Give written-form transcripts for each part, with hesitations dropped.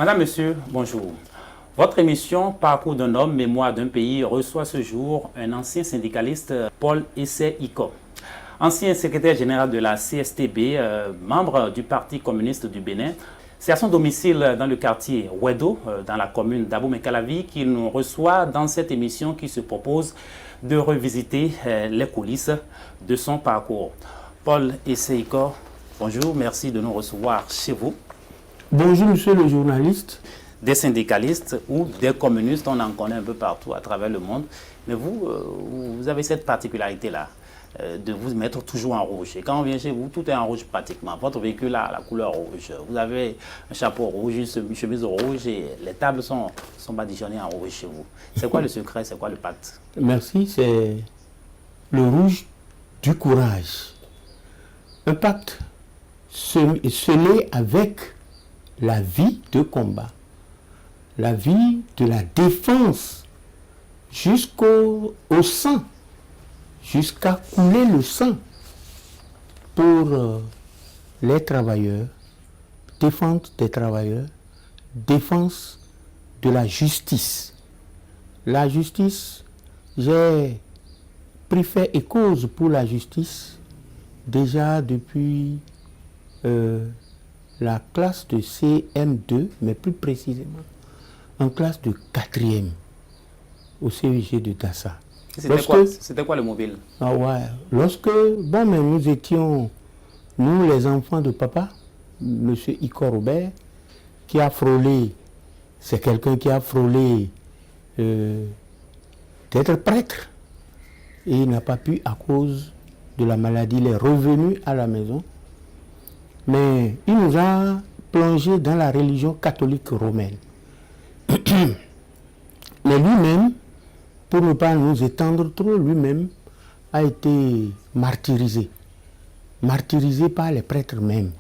Madame, Monsieur, bonjour. Votre émission Parcours d'un homme, mémoire d'un pays reçoit ce jour un ancien syndicaliste, Paul Essay-Iko. Ancien secrétaire général de la CSTB, membre du Parti communiste du Bénin. C'est à son domicile dans le quartier Ouedo, dans la commune d'Abomey-Calavi, qu'il nous reçoit dans cette émission qui se propose de revisiter les coulisses de son parcours. Paul Essay-Iko, bonjour, merci de nous recevoir chez vous. Bonjour, monsieur le journaliste. Des syndicalistes ou des communistes, on en connaît un peu partout à travers le monde. Mais vous avez cette particularité-là de vous mettre toujours en rouge. Et quand on vient chez vous, tout est en rouge pratiquement. Votre véhicule a la couleur rouge. Vous avez un chapeau rouge, une chemise rouge et les tables sont badigeonnées en rouge chez vous. C'est quoi le secret? C'est quoi le pacte? Merci, c'est le rouge du courage. Un pacte scellé avec la vie de combat, la vie de la défense jusqu'au sang, jusqu'à couler le sang pour les travailleurs, défense des travailleurs, défense de la justice. La justice, j'ai pris fait et cause pour la justice déjà depuis la classe de CM2, mais plus précisément en classe de 4e au CEG de Dassa. C'était quoi le mobile? Ah ouais, lorsque, mais nous étions, nous les enfants de papa, M. Iko Robert, qui a frôlé, c'est quelqu'un qui a frôlé d'être prêtre, et il n'a pas pu à cause de la maladie, il est revenu à la maison. Mais il nous a plongé dans la religion catholique romaine. Mais lui-même, pour ne pas nous étendre trop, lui-même a été martyrisé. Martyrisé par les prêtres même.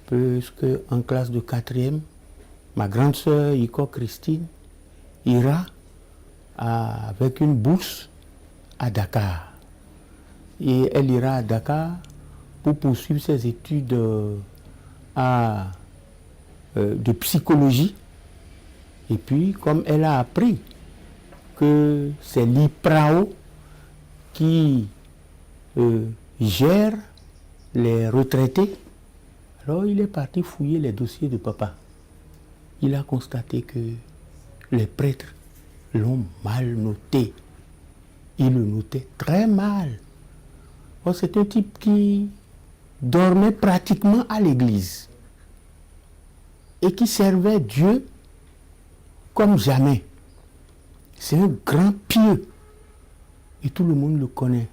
Puisque en classe de 4e, ma grande sœur Iko Christine ira avec une bourse à Dakar. Et elle ira à Dakar pour poursuivre ses études de psychologie. Et puis, comme elle a appris que c'est l'IPRAO qui gère les retraités, alors il est parti fouiller les dossiers de papa. Il a constaté que les prêtres l'ont mal noté. Ils le notaient très mal. Oh, c'est un type qui dormait pratiquement à l'église et qui servait Dieu comme jamais. C'est un grand pieux et tout le monde le connaît.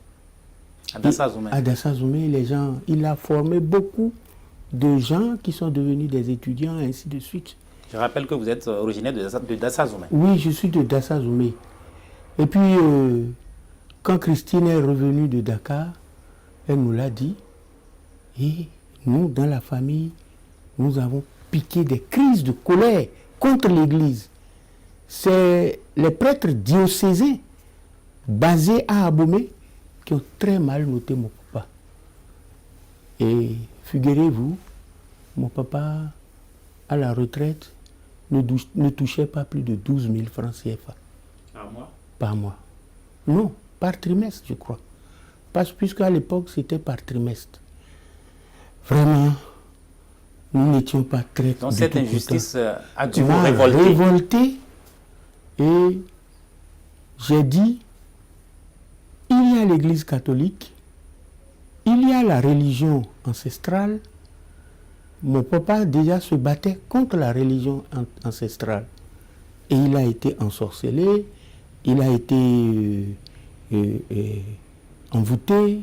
À Dassa-Zoumé. À Dassa-Zoumé, les gens, il a formé beaucoup de gens qui sont devenus des étudiants et ainsi de suite. Je rappelle que vous êtes originaire de Dassa-Zoumé. Oui, je suis de Dassa-Zoumé. Et puis, quand Christine est revenue de Dakar, elle nous l'a dit. Et nous, dans la famille, nous avons piqué des crises de colère contre l'Église. C'est les prêtres diocésains basés à Abomey qui ont très mal noté mon papa. Et figurez-vous, mon papa, à la retraite, ne touchait pas plus de 12 000 francs CFA. Par mois? Par mois. Non, par trimestre, je crois. Puisqu'à l'époque, c'était par trimestre. Vraiment, nous n'étions pas très... Donc cette injustice a dû vous révolter. Et j'ai dit, il y a l'Église catholique, il y a la religion ancestrale. Mon papa déjà se battait contre la religion ancestrale. Et il a été ensorcelé, il a été envoûté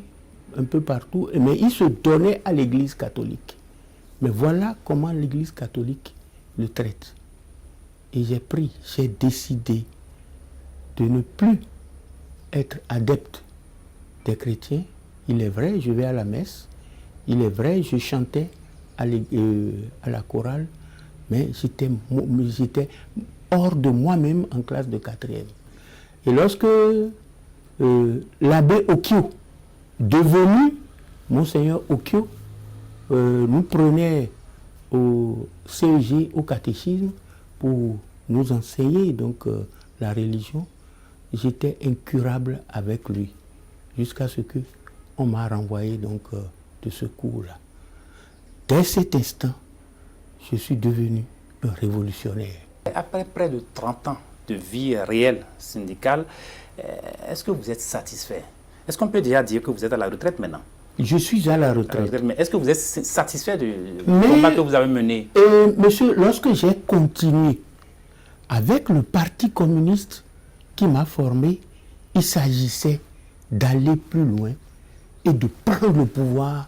un peu partout, mais il se donnait à l'Église catholique. Mais voilà comment l'Église catholique le traite. Et j'ai décidé de ne plus être adepte des chrétiens. Il est vrai, je vais à la messe. Il est vrai, je chantais à la chorale, mais j'étais hors de moi-même en classe de 4e. Et lorsque l'abbé Okio, devenu Monseigneur Okio, nous prenait au CEG, au catéchisme, pour nous enseigner donc la religion. J'étais incurable avec lui, jusqu'à ce que on m'a renvoyé donc de ce cours-là. Dès cet instant, je suis devenu un révolutionnaire. Après près de 30 ans de vie réelle syndicale, est-ce que vous êtes satisfait? Est-ce qu'on peut déjà dire que vous êtes à la retraite maintenant? Je suis à la retraite. Mais est-ce que vous êtes satisfait du combat que vous avez mené? Monsieur, lorsque j'ai continué avec le Parti communiste qui m'a formé, il s'agissait d'aller plus loin et de prendre le pouvoir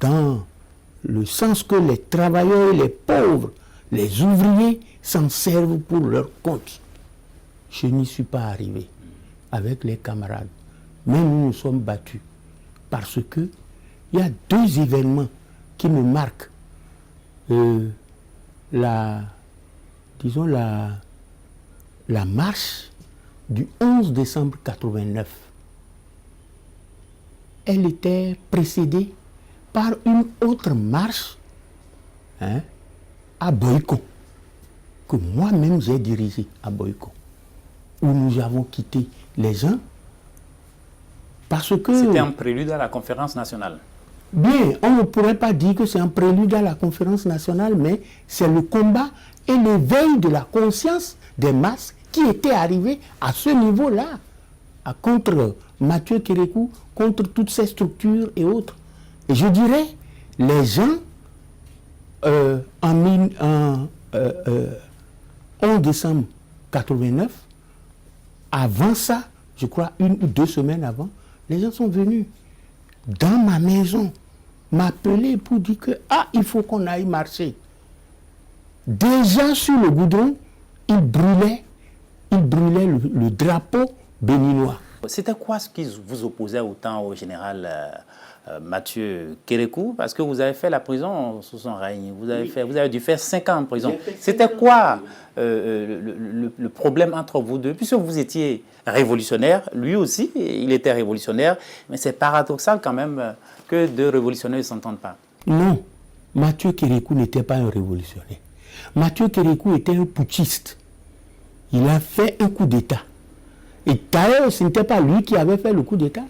dans le sens que les travailleurs, les pauvres, les ouvriers s'en servent pour leur compte. Je n'y suis pas arrivé avec les camarades, mais nous nous sommes battus parce que il y a deux événements qui me marquent. La marche du 11 décembre 89. Elle était précédée par une autre marche à Boyko, que moi-même j'ai dirigée à Boyko, où nous avons quitté les gens parce que... C'était un prélude à la conférence nationale. Bien, on ne pourrait pas dire que c'est un prélude à la conférence nationale, mais c'est le combat et l'éveil de la conscience des masses qui était arrivé à ce niveau-là, contre Mathieu Kérékou, contre toutes ces structures et autres. Et je dirais, les gens, en 11 décembre 89, avant ça, je crois 1 ou 2 semaines avant, les gens sont venus dans ma maison m'appeler pour dire que il faut qu'on aille marcher. Déjà sur le goudron, ils brûlaient le drapeau béninois. C'était quoi ce qui vous opposait autant au général Mathieu Kérékou? Parce que vous avez fait la prison sous son règne. Vous avez dû faire 5 ans en prison. C'était quoi le problème entre vous deux? Puisque vous étiez révolutionnaire, lui aussi, il était révolutionnaire. Mais c'est paradoxal quand même que deux révolutionnaires ne s'entendent pas. Non, Mathieu Kérékou n'était pas un révolutionnaire. Mathieu Kérékou était un putschiste. Il a fait un coup d'État. Et d'ailleurs, ce n'était pas lui qui avait fait le coup d'État.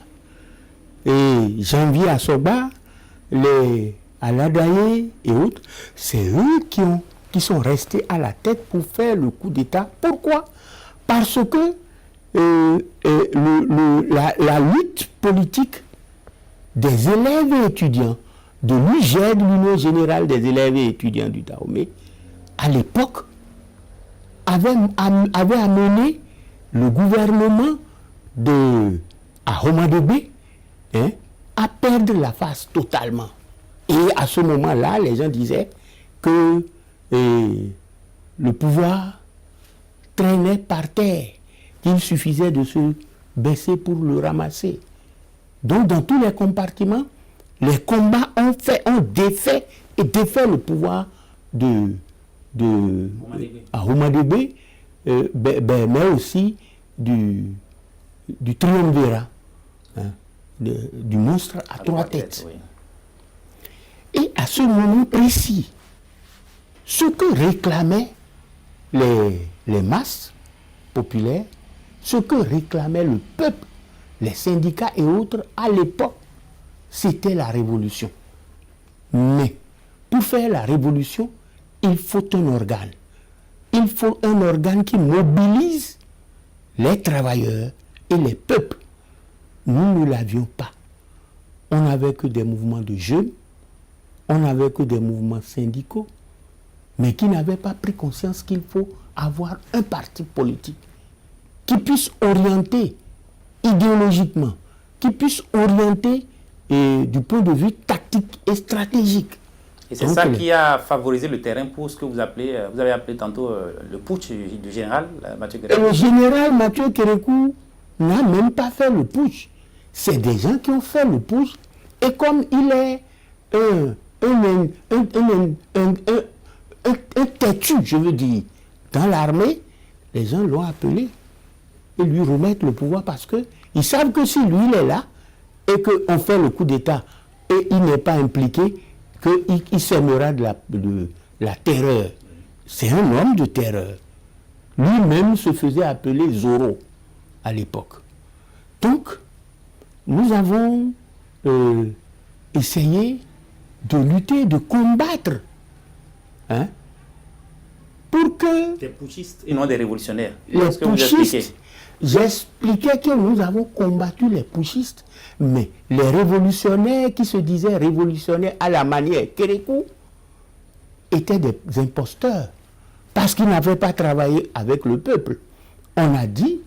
Et Janvier Assoba, les Aladaye et autres, c'est eux qui sont restés à la tête pour faire le coup d'État. Pourquoi? Parce que la lutte politique des élèves et étudiants de l'UGED, l'Union générale des élèves et étudiants du Dahomey, à l'époque, avait amené le gouvernement de Ahomadébé à perdre la face totalement. Et à ce moment-là, les gens disaient que le pouvoir traînait par terre. Il suffisait de se baisser pour le ramasser. Donc, dans tous les compartiments, les combats ont défait le pouvoir de Ahomadébé, mais aussi du triumvirat, du monstre à 3 têtes. Oui. Et à ce moment précis, ce que réclamaient les masses populaires, ce que réclamait le peuple, les syndicats et autres, à l'époque, c'était la révolution. Mais pour faire la révolution, il faut un organe. Il faut un organe qui mobilise les travailleurs et les peuples. Nous ne l'avions pas. On n'avait que des mouvements de jeunes, on n'avait que des mouvements syndicaux, mais qui n'avaient pas pris conscience qu'il faut avoir un parti politique qui puisse orienter idéologiquement, qui puisse orienter du point de vue tactique et stratégique. Et c'est ça qui a favorisé le terrain pour ce que vous avez appelé tantôt le putsch du général Mathieu Kérékou. Le général Mathieu Kérékou n'a même pas fait le putsch. C'est des gens qui ont fait le putsch. Et comme il est un têtu, je veux dire, dans l'armée, les gens l'ont appelé et lui remettent le pouvoir parce qu'ils savent que si lui il est là et qu'on fait le coup d'État et il n'est pas impliqué, qu'il sèmera de la terreur. C'est un homme de terreur. Lui-même se faisait appeler Zorro à l'époque. Donc, nous avons essayé de lutter, de combattre, hein, pour que Des putschistes et non des révolutionnaires. les putschistes, j'expliquais que nous avons combattu les putschistes, mais les révolutionnaires qui se disaient révolutionnaires à la manière Kérékou étaient des imposteurs, parce qu'ils n'avaient pas travaillé avec le peuple. On a dit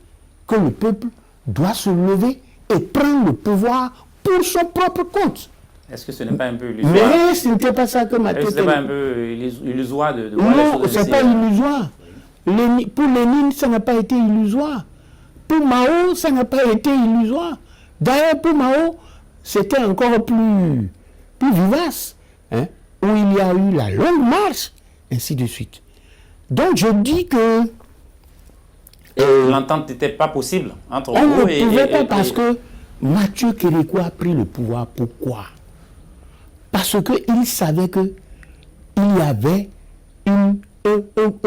que le peuple doit se lever et prendre le pouvoir pour son propre compte. Est-ce que ce n'est pas un peu illusoire? Mais ce n'était pas ça que ma tête... Est-ce que ce n'est pas un peu illusoire de voir les Non, choses ce ainsi? n'est pas illusoire. Pour Lénine, ça n'a pas été illusoire. Pour Mao, ça n'a pas été illusoire. D'ailleurs, pour Mao, c'était encore plus vivace, hein, où il y a eu la longue marche, ainsi de suite. Donc, je dis que... L'entente n'était pas possible entre on vous ne pouvait pas parce que Mathieu Kérékou a pris le pouvoir. Pourquoi? Parce qu'il savait qu'il y avait un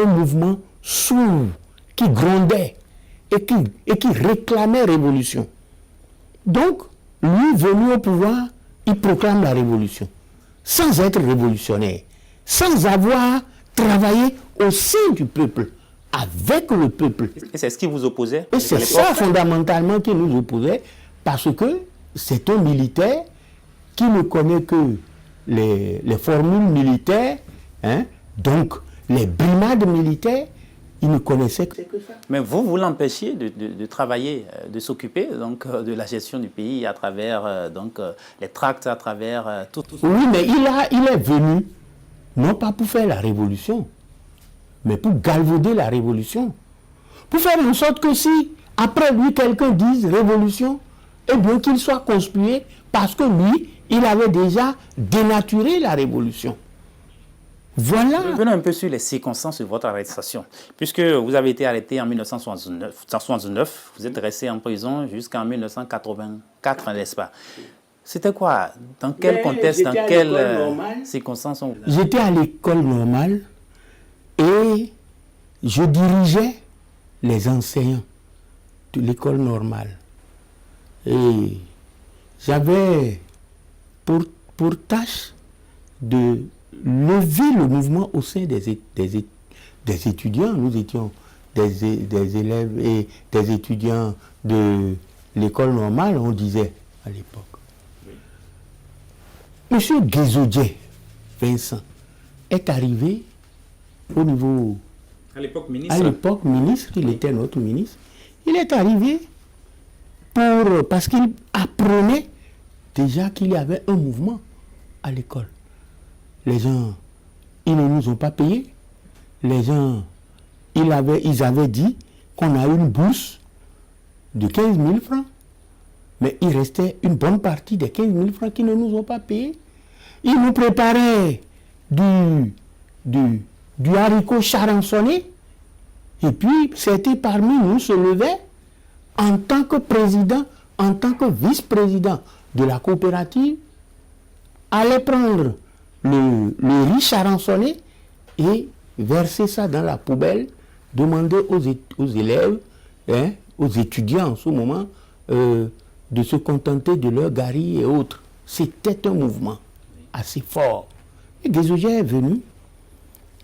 mouvement sourd qui grondait et qui réclamait révolution. Donc, lui venu au pouvoir, il proclame la révolution, sans être révolutionnaire, sans avoir travaillé au sein du peuple, avec le peuple. Et c'est ce qui vous opposait? Et c'est ça fondamentalement qui nous opposait, parce que c'est un militaire qui ne connaît que les formules militaires, hein, donc les brimades militaires, il ne connaissait que ça. Mais vous l'empêchiez de travailler, de s'occuper donc de la gestion du pays à travers les tracts, à travers tout ça. Oui, mais il est venu, non pas pour faire la révolution, mais pour galvauder la révolution. Pour faire en sorte que si, après lui, quelqu'un dise révolution, eh bien qu'il soit conspué parce que lui, il avait déjà dénaturé la révolution. Voilà. Revenons un peu sur les circonstances de votre arrestation. Puisque vous avez été arrêté en 1979, vous êtes resté en prison jusqu'en 1984, n'est-ce pas? C'était quoi? Dans quel contexte, dans quelles circonstances? J'étais à l'école normale et je dirigeais les enseignants de l'école normale. Et j'avais pour tâche de lever le mouvement au sein des étudiants. Nous étions des élèves et des étudiants de l'école normale, on disait à l'époque. Monsieur Guézodier, Vincent, est arrivé au niveau... À l'époque ministre. À l'époque ministre, il était notre ministre. Il est arrivé parce qu'il apprenait déjà qu'il y avait un mouvement à l'école. Les gens, ils ne nous ont pas payés. Les gens, ils avaient dit qu'on a une bourse de 15 000 francs. Mais il restait une bonne partie des 15 000 francs qui ne nous ont pas payés. Ils nous préparaient du haricot charançonné. Et puis, c'était parmi nous se levait en tant que président, en tant que vice-président de la coopérative, allait prendre le riz charançonné et verser ça dans la poubelle, demander aux élèves, hein, aux étudiants en ce moment, de se contenter de leur gari et autres. C'était un mouvement assez fort. Et Guézodier est venu,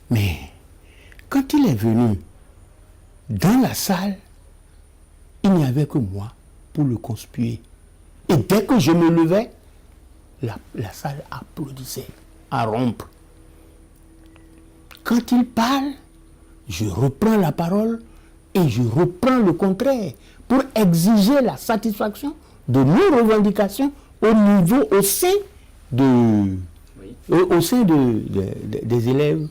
mais quand il est venu, dans la salle, il n'y avait que moi pour le conspuer. Et dès que je me levais, la salle applaudissait à rompre. Quand il parle, je reprends la parole et je reprends le contraire pour exiger la satisfaction de nos revendications au sein des élèves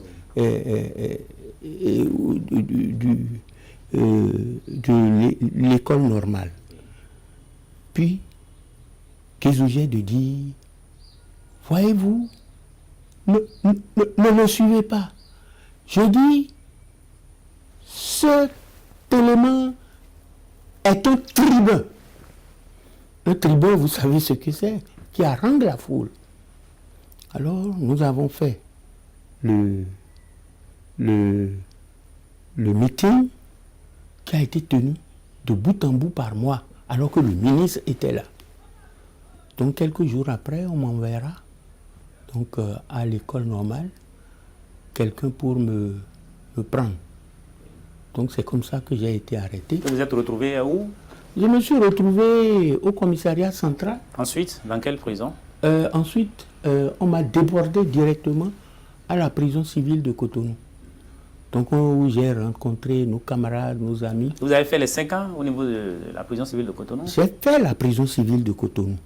de l'école normale. Puis, Guézodier de dire, voyez-vous, ne me suivez pas. Je dis, cet élément est un tribun. Un tribun, vous savez ce que c'est, qui harangue la foule. Alors, nous avons fait le meeting qui a été tenu de bout en bout par moi, alors que le ministre était là. Donc quelques jours après, on m'enverra donc, à l'école normale quelqu'un pour me prendre. Donc c'est comme ça que j'ai été arrêté. Vous êtes retrouvé où? Je me suis retrouvé au commissariat central. Ensuite, dans quelle prison? Ensuite, on m'a débordé directement à la prison civile de Cotonou. Donc où j'ai rencontré nos camarades, nos amis. Vous avez fait les 5 ans au niveau de la prison civile de Cotonou? J'ai fait la prison civile de Cotonou.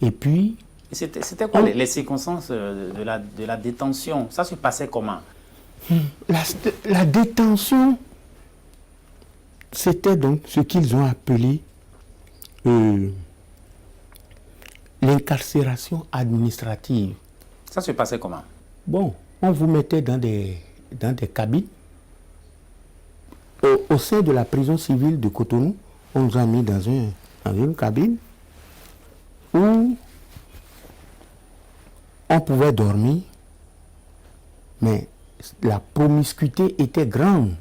Et puis... C'était quoi les circonstances de la détention? Ça se passait comment? La détention, c'était donc ce qu'ils ont appelé l'incarcération administrative. Ça se passait comment? Bon, on vous mettait dans des cabines. Au sein de la prison civile de Cotonou, on nous a mis dans une cabine où on pouvait dormir, mais la promiscuité était grande.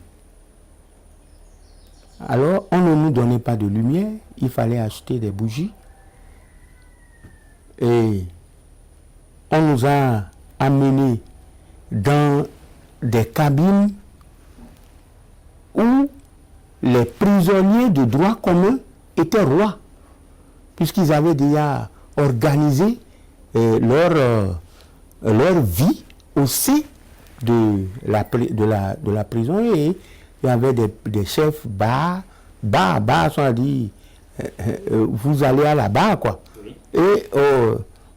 Alors, on ne nous donnait pas de lumière, il fallait acheter des bougies. Et on nous a amenés dans des cabines où les prisonniers de droit commun étaient rois, puisqu'ils avaient déjà organisé leur vie au sein de la prison, et il y avait des chefs bar, on a dit, vous allez à la bar, quoi. Oui. Et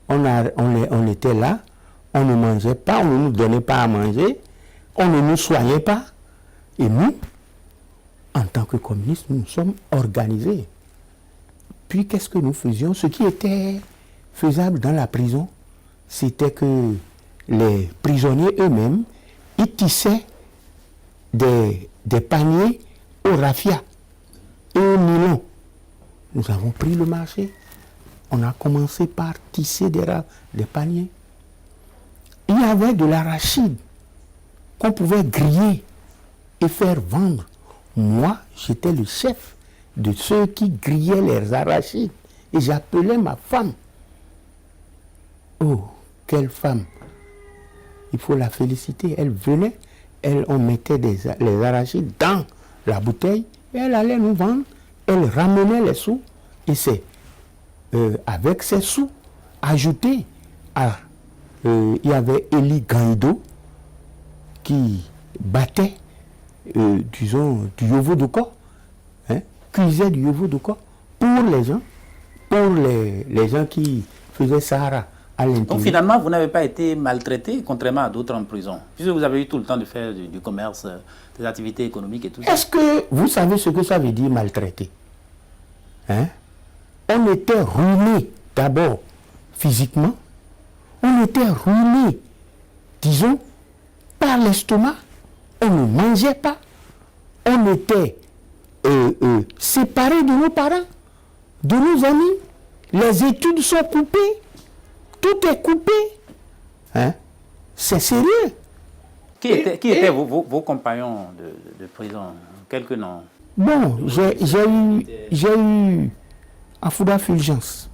on était là, on ne mangeait pas, on ne nous donnait pas à manger, on ne nous soignait pas. Et nous, en tant que communistes, nous sommes organisés. Puis qu'est-ce que nous faisions? Ce qui était faisable dans la prison, c'était que les prisonniers eux-mêmes, ils tissaient des paniers au raffia et au nylon. Nous avons pris le marché. On a commencé par tisser des paniers. Il y avait de l'arachide qu'on pouvait griller et faire vendre. Moi, j'étais le chef de ceux qui grillaient les arachides. Et j'appelais ma femme. Oh, quelle femme! Il faut la féliciter. Elle venait, on mettait les arachides dans la bouteille et elle allait nous vendre. Elle ramenait les sous et c'est avec ces sous ajoutés à... il y avait Eli Gaido qui battait, disons, du yovo de corps, cuisait du yovo de corps pour les gens qui faisaient Sahara. Donc finalement, vous n'avez pas été maltraité, contrairement à d'autres en prison, puisque vous avez eu tout le temps de faire du commerce, des activités économiques et tout ça. Est-ce que vous savez ce que ça veut dire maltraité? On était ruiné d'abord physiquement, on était ruiné, disons, par l'estomac, on ne mangeait pas, on était séparés de nos parents, de nos amis, les études sont coupées. Tout est coupé. C'est sérieux. Qui étaient vos compagnons de prison? Quelques noms? Bon, j'ai eu Afouda Fulgence,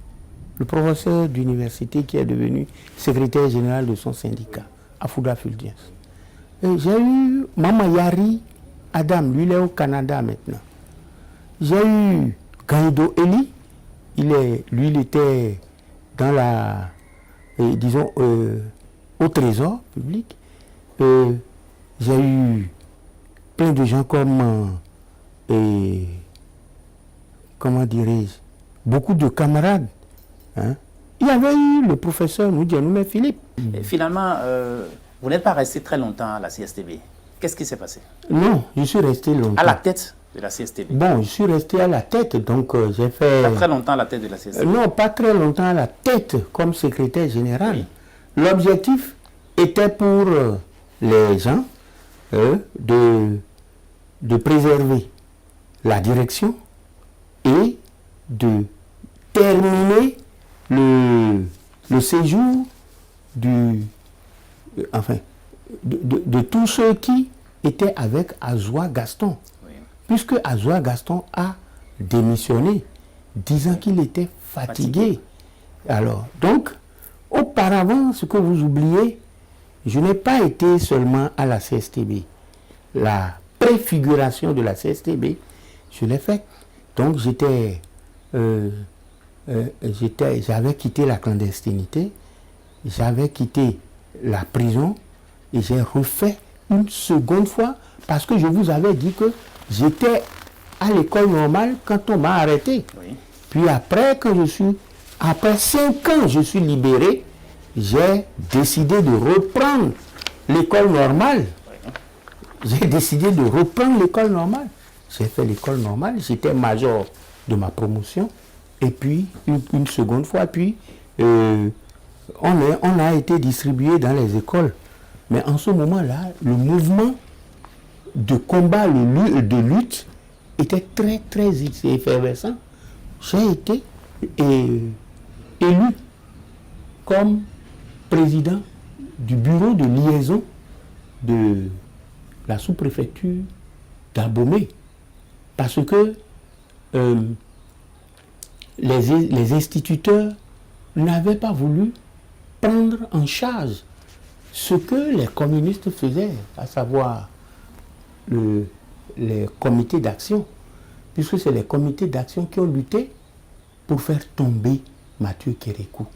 le professeur d'université qui est devenu secrétaire général de son syndicat, Afouda Fulgence. J'ai eu Mama Yari Adam, lui il est au Canada maintenant. J'ai eu Gaido Eli, il était dans la... disons, au trésor public. J'ai eu plein de gens comme, comment dirais-je, beaucoup de camarades. Il y avait eu le professeur Noudjanoumé Philippe. Et finalement, vous n'êtes pas resté très longtemps à la CSTB. Qu'est-ce qui s'est passé? Non, je suis resté longtemps. À la tête de la CSTB? Bon, je suis resté à la tête, donc j'ai fait... Pas très longtemps à la tête de la CSTB? Non, pas très longtemps à la tête comme secrétaire général. Oui. L'objectif était pour les gens de préserver la direction et de terminer le séjour de tous ceux qui étaient avec Azoua Gaston. Oui. Puisque Azoua Gaston a démissionné, disant qu'il était fatigué. Alors, donc, auparavant, ce que vous oubliez, je n'ai pas été seulement à la CSTB. La préfiguration de la CSTB, je l'ai faite. Donc, j'avais quitté la clandestinité, j'avais quitté la prison et j'ai refait une seconde fois parce que je vous avais dit que j'étais à l'école normale quand on m'a arrêté. Oui. Puis après 5 ans, je suis libéré, j'ai décidé de reprendre l'école normale. J'ai décidé de reprendre l'école normale. J'ai fait l'école normale, j'étais major de ma promotion. Et puis, une seconde fois, puis on a été distribué dans les écoles. Mais en ce moment-là, le mouvement de combat, de lutte, était très, très effervescent. J'ai été élu comme président du bureau de liaison de la sous-préfecture d'Abomey. Parce que les instituteurs n'avaient pas voulu prendre en charge ce que les communistes faisaient, à savoir les comités d'action, puisque c'est les comités d'action qui ont lutté pour faire tomber Mathieu Kérékou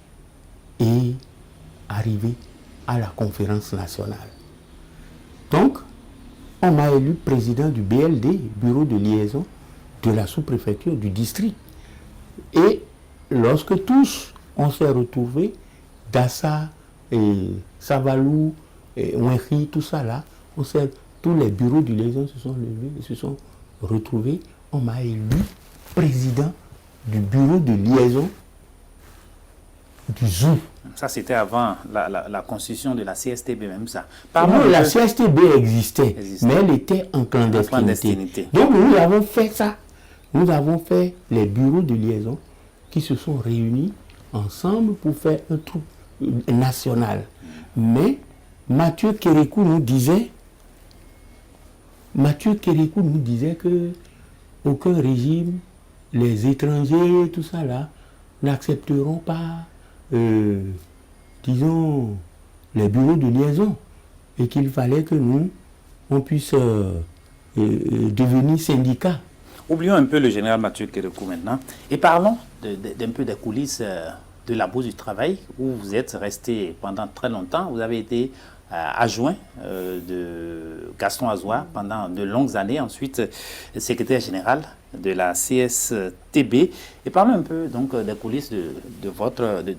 et arriver à la conférence nationale. Donc, on m'a élu président du BLD, bureau de liaison de la sous-préfecture du district. Et lorsque tous on s'est retrouvés, Dassa et Savalou et Ouenri, tout ça là, tous les bureaux de liaison se sont levés et se sont retrouvés. On m'a élu président du bureau de liaison du ZOU. Ça, c'était avant la constitution de la CSTB, même ça. Non, la CSTB existait, mais elle était en clandestinité. Donc, nous avons fait ça. Nous avons fait les bureaux de liaison qui se sont réunis ensemble pour faire un truc national. Mais Mathieu Kérékou nous disait que aucun régime, les étrangers, tout ça là, n'accepteront pas, disons, les bureaux de liaison. Et qu'il fallait que nous, on puisse devenir syndicat. Oublions un peu le général Mathieu Kérékou maintenant et parlons d'un peu des coulisses de la Bourse du Travail où vous êtes resté pendant très longtemps. Vous avez été adjoint de Gaston Azoua pendant de longues années, ensuite secrétaire général de la CSTB. Et parlons un peu donc des coulisses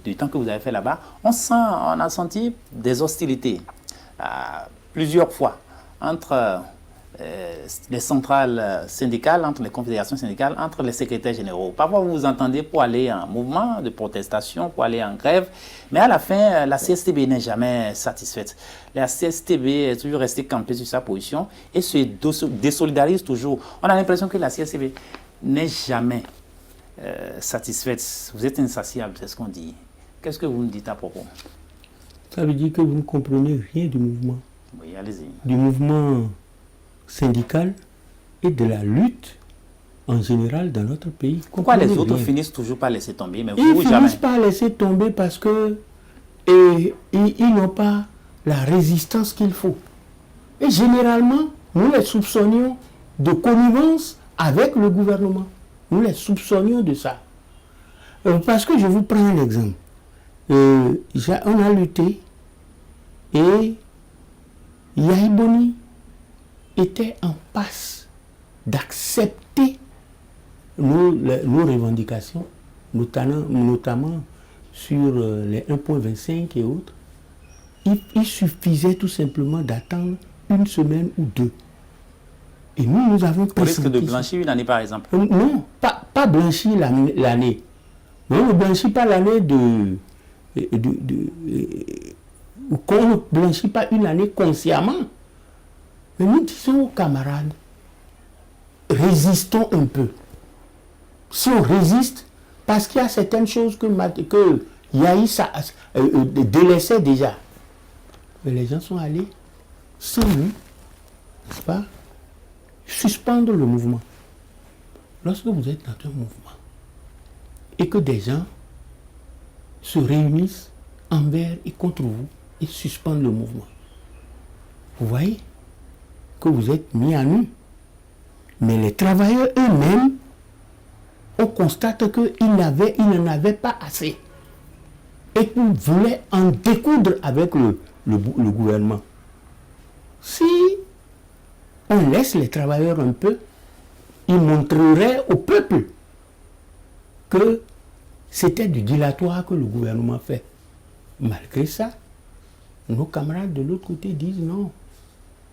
du temps que vous avez fait là-bas. On a senti des hostilités plusieurs fois entre les centrales syndicales, entre les confédérations syndicales, entre les secrétaires généraux. Parfois, vous vous entendez pour aller en mouvement de protestation, pour aller en grève, mais à la fin, la CSTB n'est jamais satisfaite. La CSTB est toujours restée campée sur sa position et se désolidarise toujours. On a l'impression que la CSTB n'est jamais satisfaite. Vous êtes insatiable, c'est ce qu'on dit. Qu'est-ce que vous nous dites à propos? Ça veut dire que vous ne comprenez rien du mouvement. Oui, allez-y. Du mouvement syndical et de la lutte en général dans notre pays. Pourquoi les autres finissent toujours par laisser tomber, mais vous jamais? Ils finissent par laisser tomber parce que ils n'ont pas la résistance qu'il faut. Et généralement, nous les soupçonnions de connivence avec le gouvernement. Nous les soupçonnions de ça. Parce que je vous prends un exemple. On a lutté et Yahi Boni était en passe d'accepter nos revendications, notamment sur les 1,25 et autres. Il suffisait tout simplement d'attendre une semaine ou deux. Et nous avons pressenti... Au risque de blanchir une année, par exemple? Non, pas blanchir l'année. Non, on ne blanchit pas l'année qu'on ne blanchit pas une année consciemment. Mais nous disons aux camarades, résistons un peu. Si on résiste, parce qu'il y a certaines choses que Yahi délaissait déjà. Mais les gens sont allés sans nous, n'est-ce pas, suspendre le mouvement. Lorsque vous êtes dans un mouvement et que des gens se réunissent envers et contre vous et suspendent le mouvement, vous voyez que vous êtes mis à nu. Mais les travailleurs eux-mêmes, on constate qu'ils n'en avaient pas assez et qu'ils voulaient en découdre avec le gouvernement. Si on laisse les travailleurs un peu, ils montreraient au peuple que c'était du dilatoire que le gouvernement fait. Malgré ça, nos camarades de l'autre côté disent non,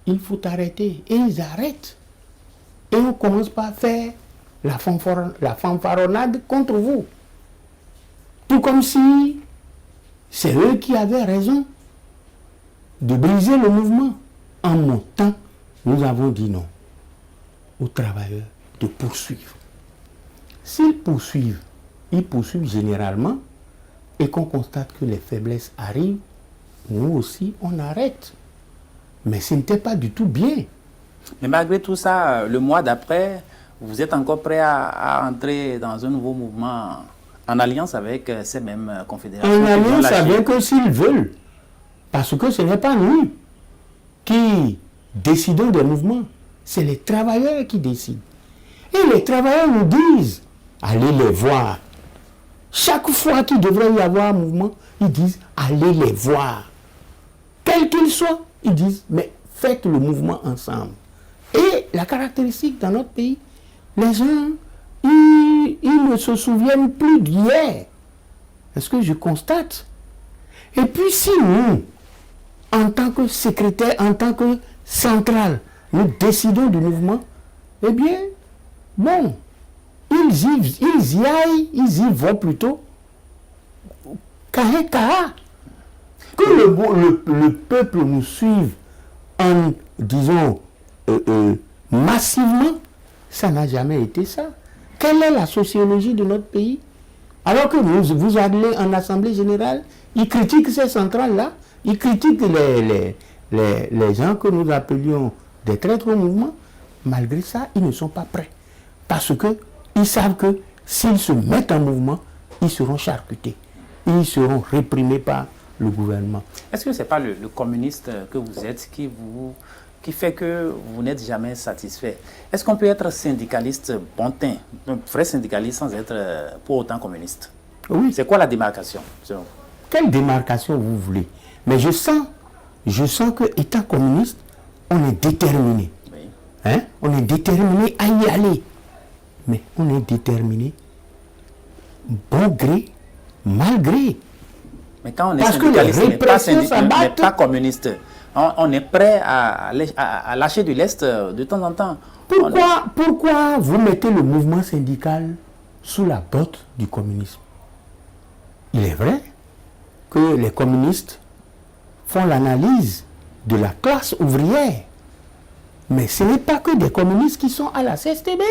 il faut arrêter. Et ils arrêtent. Et on commence par faire la fanfaronnade contre vous. Tout comme si c'est eux qui avaient raison de briser le mouvement. En montant, nous avons dit non aux travailleurs de poursuivre. S'ils poursuivent, ils poursuivent généralement et qu'on constate que les faiblesses arrivent, nous aussi on arrête. Mais ce n'était pas du tout bien. Mais malgré tout ça, le mois d'après, vous êtes encore prêt à entrer dans un nouveau mouvement en alliance avec ces mêmes confédérations? En alliance avec eux s'ils veulent. Parce que ce n'est pas nous qui décidons des mouvements. C'est les travailleurs qui décident. Et les travailleurs nous disent, allez les voir. Chaque fois qu'il devrait y avoir un mouvement, ils disent, allez les voir. Quel qu'il soit, ils disent, mais faites le mouvement ensemble. Et la caractéristique dans notre pays, les gens, ils ne se souviennent plus d'hier. Est-ce que je constate? Et puis si nous, en tant que secrétaire, en tant que centrale, nous décidons du mouvement, eh bien, bon, ils y vont plutôt carré. Que le peuple nous suive en, disons, massivement, ça n'a jamais été ça. Quelle est la sociologie de notre pays? Alors que vous allez en assemblée générale, ils critiquent ces centrales-là, ils critiquent les gens que nous appelions des traîtres au mouvement. Malgré ça, ils ne sont pas prêts. Parce qu'ils savent que s'ils se mettent en mouvement, ils seront charcutés. Ils seront réprimés par le gouvernement. Est-ce que ce n'est pas le communiste que vous êtes qui fait que vous n'êtes jamais satisfait? Est-ce qu'on peut être syndicaliste bon teint, un vrai syndicaliste sans être pour autant communiste? Oui. C'est quoi la démarcation? Quelle démarcation vous voulez? Mais je sens que étant communiste, on est déterminé. Oui. Hein? On est déterminé à y aller. Mais on est déterminé, bon gré, mal gré. Mais quand on est syndicaliste, mais pas communiste, on est prêt à lâcher de l'Est de temps en temps. Pourquoi vous mettez le mouvement syndical sous la botte du communisme? Il est vrai que les communistes font l'analyse de la classe ouvrière. Mais ce n'est pas que des communistes qui sont à la CSTB.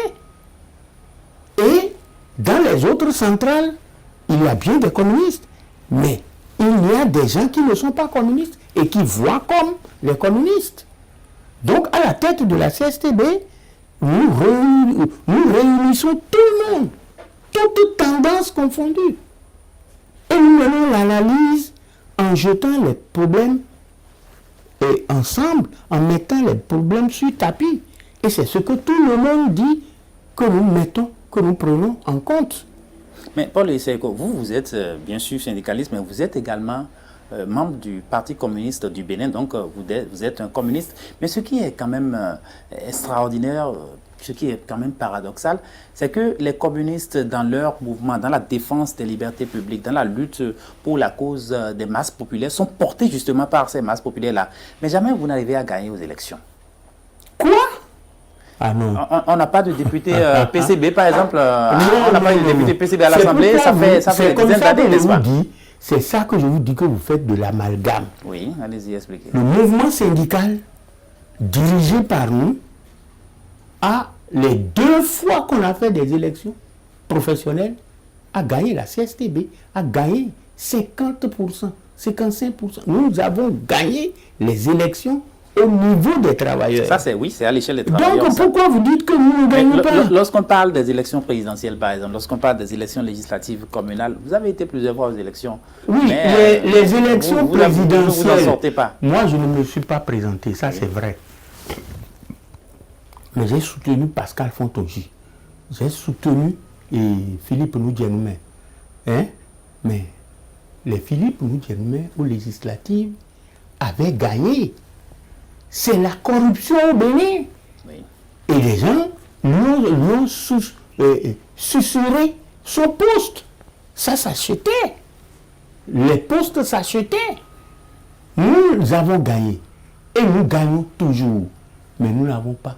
Et dans les autres centrales, il y a bien des communistes. Mais il y a des gens qui ne sont pas communistes et qui voient comme les communistes. Donc à la tête de la CSTB, nous réunissons tout le monde, toutes tendances confondues. Et nous menons l'analyse en jetant les problèmes ensemble, en mettant les problèmes sur tapis. Et c'est ce que tout le monde dit que nous prenons en compte. Mais Paul Issei-Eko, vous êtes bien sûr syndicaliste, mais vous êtes également membre du Parti communiste du Bénin, donc vous êtes un communiste. Mais ce qui est quand même extraordinaire, ce qui est quand même paradoxal, c'est que les communistes, dans leur mouvement, dans la défense des libertés publiques, dans la lutte pour la cause des masses populaires, sont portés justement par ces masses populaires-là. Mais jamais vous n'arrivez à gagner aux élections. Quoi? Ah non. On n'a pas de député PCB, par exemple. On n'a pas de député PCB à l'Assemblée, ça fait des dizaines d'années, n'est-ce pas? C'est ça que je vous dis que vous faites de l'amalgame. Oui, allez-y, expliquez. Le mouvement syndical, dirigé par nous, a les 2 fois qu'on a fait des élections professionnelles, a gagné la CSTB, a gagné 50%, 55%. Nous avons gagné les élections au niveau des travailleurs. Ça, c'est à l'échelle des travailleurs. Donc, pourquoi vous dites que nous ne gagnons pas? Lorsqu'on parle des élections présidentielles, par exemple, lorsqu'on parle des élections législatives communales, vous avez été plusieurs fois aux élections. Oui, mais les élections présidentielles, vous n'en sortez pas. Moi, je ne me suis pas présenté, ça c'est vrai. Mais j'ai soutenu Pascal Fontoji. J'ai soutenu Philippe Noudjenoumé. Hein? Mais les Philippe Noudjenoumé aux législatives avaient gagné. C'est la corruption au Bénin. Oui. Et les gens lui ont susurré son poste. Ça s'achetait. Les postes s'achetaient. Nous avons gagné. Et nous gagnons toujours. Mais nous n'avons pas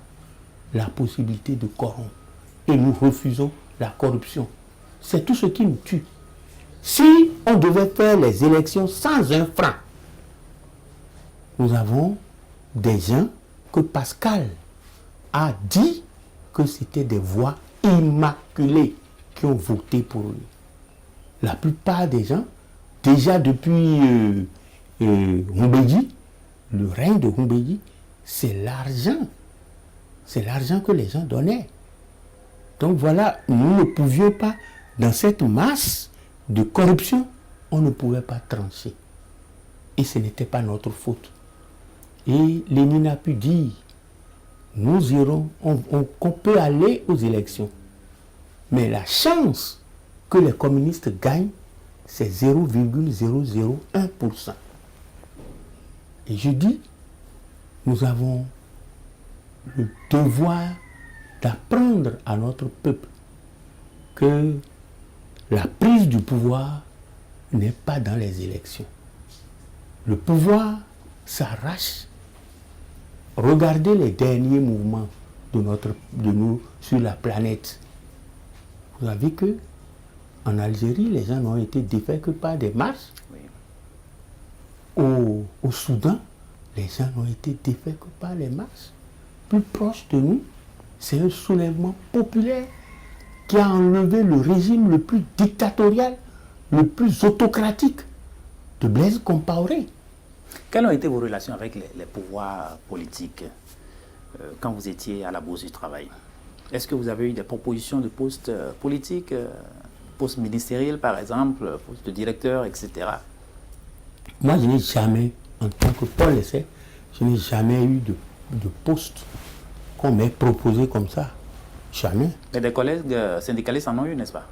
la possibilité de corrompre. Et nous refusons la corruption. C'est tout ce qui nous tue. Si on devait faire les élections sans un franc, nous avons des gens que Pascal a dit que c'était des voix immaculées qui ont voté pour lui. La plupart des gens, déjà depuis Humbedi, le règne de Humbedi, c'est l'argent. C'est l'argent que les gens donnaient. Donc voilà, nous ne pouvions pas, dans cette masse de corruption, on ne pouvait pas trancher. Et ce n'était pas notre faute. Et Lénine a pu dire, nous irons, qu'on peut aller aux élections. Mais la chance que les communistes gagnent, c'est 0,001%. Et je dis, nous avons le devoir d'apprendre à notre peuple que la prise du pouvoir n'est pas dans les élections. Le pouvoir s'arrache. Regardez les derniers mouvements de nous sur la planète. Vous avez vu que en Algérie, les gens n'ont été défaits que par des marches. Oui. Au Soudan, les gens n'ont été défaits que par les marches. Plus proche de nous, c'est un soulèvement populaire qui a enlevé le régime le plus dictatorial, le plus autocratique de Blaise Compaoré. Quelles ont été vos relations avec les pouvoirs politiques quand vous étiez à la Bourse du Travail? Est-ce que vous avez eu des propositions de postes politiques, postes ministériels par exemple, postes de directeur, etc.? Moi, je n'ai jamais, en tant que Paul Essay, je n'ai jamais eu de poste qu'on m'ait proposé comme ça. Jamais. Mais des collègues syndicalistes en ont eu, n'est-ce pas?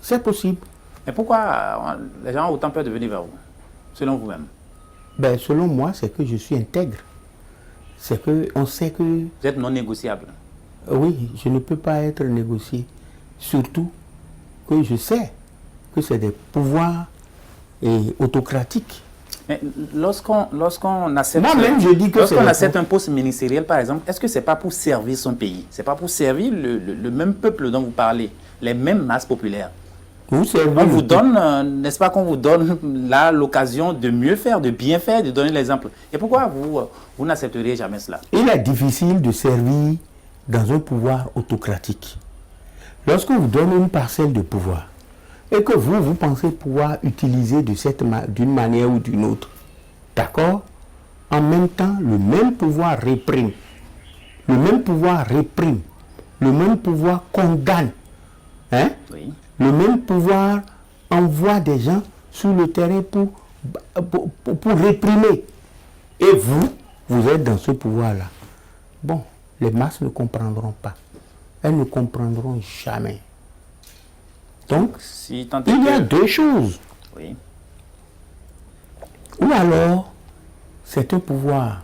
C'est possible. Mais pourquoi les gens ont autant peur de venir vers vous, selon vous-même? Ben, selon moi, c'est que je suis intègre. C'est qu'on sait que... Vous êtes non négociable. Oui, je ne peux pas être négocié. Surtout que je sais que c'est des pouvoirs autocratiques. Mais lorsqu'on accepte, moi-même, je dis que lorsqu'on accepte un poste ministériel, par exemple, est-ce que ce n'est pas pour servir son pays? Ce n'est pas pour servir le même peuple dont vous parlez, les mêmes masses populaires? On vous donne, n'est-ce pas qu'on vous donne là l'occasion de mieux faire, de bien faire, de donner l'exemple. Et pourquoi vous n'accepteriez jamais cela? Il est difficile de servir dans un pouvoir autocratique. Lorsqu'on vous donne une parcelle de pouvoir et que vous pensez pouvoir utiliser d'une manière ou d'une autre, d'accord? En même temps, le même pouvoir réprime. Le même pouvoir réprime. Le même pouvoir condamne. Hein? Oui. Le même pouvoir envoie des gens sur le terrain pour réprimer. Et vous êtes dans ce pouvoir-là. Bon, les masses ne comprendront pas. Elles ne comprendront jamais. Donc, il y a deux choses. Oui. Ou alors, c'est un pouvoir,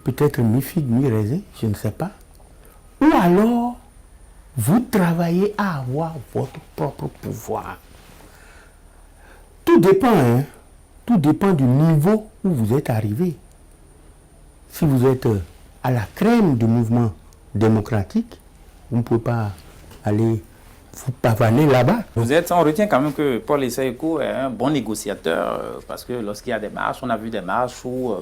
peut-être mi-figue, mi-raisin, je ne sais pas. Ou alors, vous travaillez à avoir votre propre pouvoir. Tout dépend, hein? Tout dépend du niveau où vous êtes arrivé. Si vous êtes à la crème du mouvement démocratique, vous ne pouvez pas aller vous pavaner là-bas. On retient quand même que Paul Essa-Eko est un bon négociateur parce que lorsqu'il y a des marches, on a vu des marches où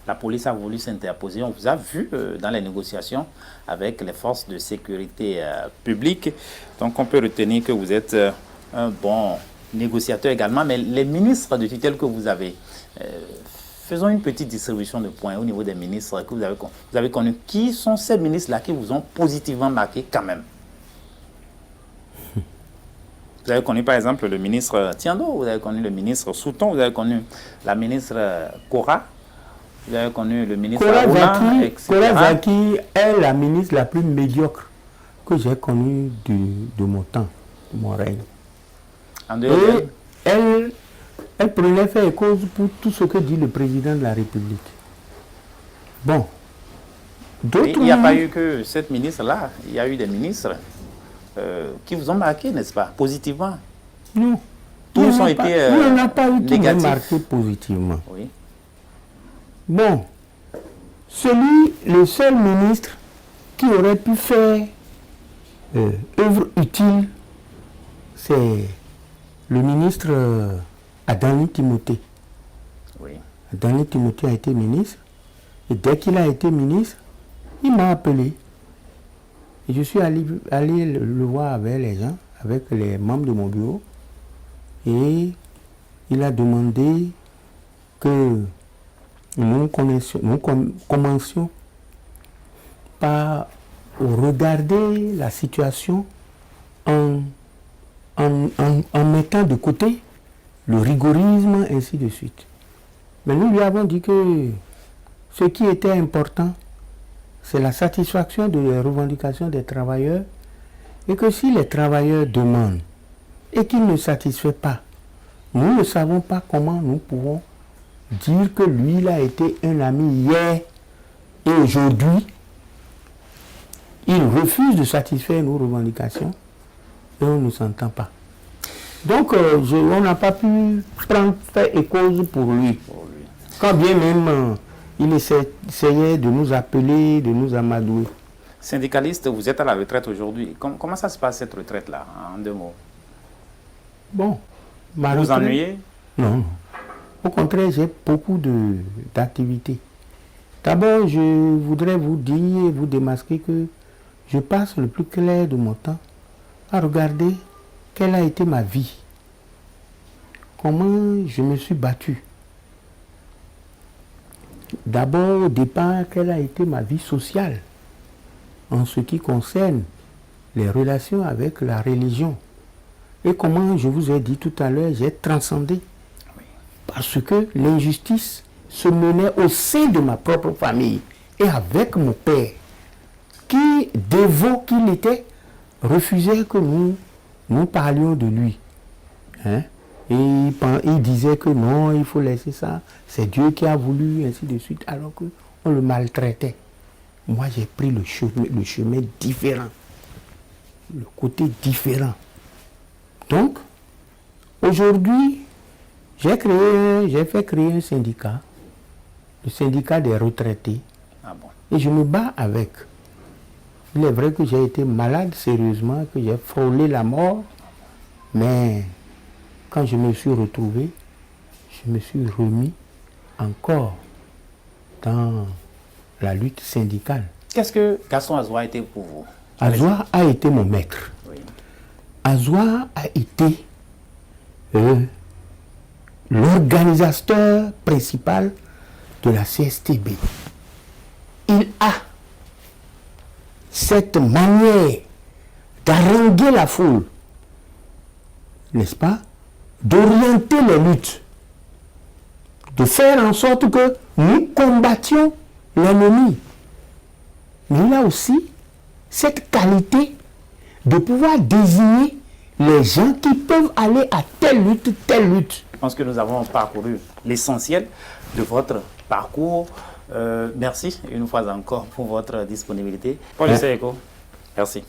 la police a voulu s'interposer. On vous a vu dans les négociations avec les forces de sécurité publique. Donc on peut retenir que vous êtes un bon négociateur également. Mais les ministres de tutelle que vous avez, faisons une petite distribution de points au niveau des ministres que vous avez connus. Qui sont ces ministres-là qui vous ont positivement marqué quand même? Vous avez connu par exemple le ministre Tiendo, vous avez connu le ministre Souton, vous avez connu la ministre Cora, vous avez connu le ministre Aruna, etc. Cora Zaki est la ministre la plus médiocre que j'ai connue de mon temps, de mon règne. Et elle prenait fait et cause pour tout ce que dit le président de la République. Bon. Il n'y a pas eu que cette ministre-là, il y a eu des ministres qui vous ont marqué, n'est-ce pas, positivement? Non. Tous ont été on n'a pas eu qui m'a négatifs. marqué positivement. Oui. Bon. Le seul ministre qui aurait pu faire œuvre utile, c'est le ministre Adani Timothée. Oui. Adani Timothée a été ministre. Et dès qu'il a été ministre, il m'a appelé. Et je suis allé le voir avec les gens, avec les membres de mon bureau. Et il a demandé que nous commencions par regarder la situation en mettant de côté le rigorisme, ainsi de suite. Mais nous lui avons dit que ce qui était important, c'est la satisfaction des revendications des travailleurs, et que si les travailleurs demandent et qu'ils ne satisfait pas, nous ne savons pas comment nous pouvons dire que lui, il a été un ami hier et aujourd'hui, il refuse de satisfaire nos revendications et on ne s'entend pas. Donc, on n'a pas pu prendre fait et cause pour lui. Quand bien même, il essayait de nous appeler, de nous amadouer. Syndicaliste, vous êtes à la retraite aujourd'hui. Comment ça se passe cette retraite-là, en 2 mots? Bon, ma vous retraite, ennuyez? Non, non. Au contraire, j'ai beaucoup d'activités. D'abord, je voudrais vous dire et vous démasquer que je passe le plus clair de mon temps à regarder quelle a été ma vie. Comment je me suis battu. D'abord, au départ, quelle a été ma vie sociale en ce qui concerne les relations avec la religion. Et comment, je vous ai dit tout à l'heure, j'ai transcendé. Parce que l'injustice se menait au sein de ma propre famille et avec mon père, qui, dévot qu'il était, refusait que nous parlions de lui. Hein? Et il disait que non, il faut laisser ça, c'est Dieu qui a voulu, ainsi de suite, alors qu'on le maltraitait. Moi, j'ai pris le chemin différent, le côté différent. Donc, aujourd'hui, j'ai fait créer un syndicat, le syndicat des retraités, et je me bats avec. Il est vrai que j'ai été malade sérieusement, que j'ai frôlé la mort, mais quand je me suis retrouvé, je me suis remis encore dans la lutte syndicale. Qu'est-ce que Gaston Azoua a été pour vous? Azoua a été mon maître. Oui. Azoua a été l'organisateur principal de la CSTB. Il a cette manière d'haranguer la foule, n'est-ce pas, d'orienter les luttes, de faire en sorte que nous combattions l'ennemi. Mais il a aussi cette qualité de pouvoir désigner les gens qui peuvent aller à telle lutte, telle lutte. Je pense que nous avons parcouru l'essentiel de votre parcours. Merci une fois encore pour votre disponibilité. Paul Issei Eko, merci.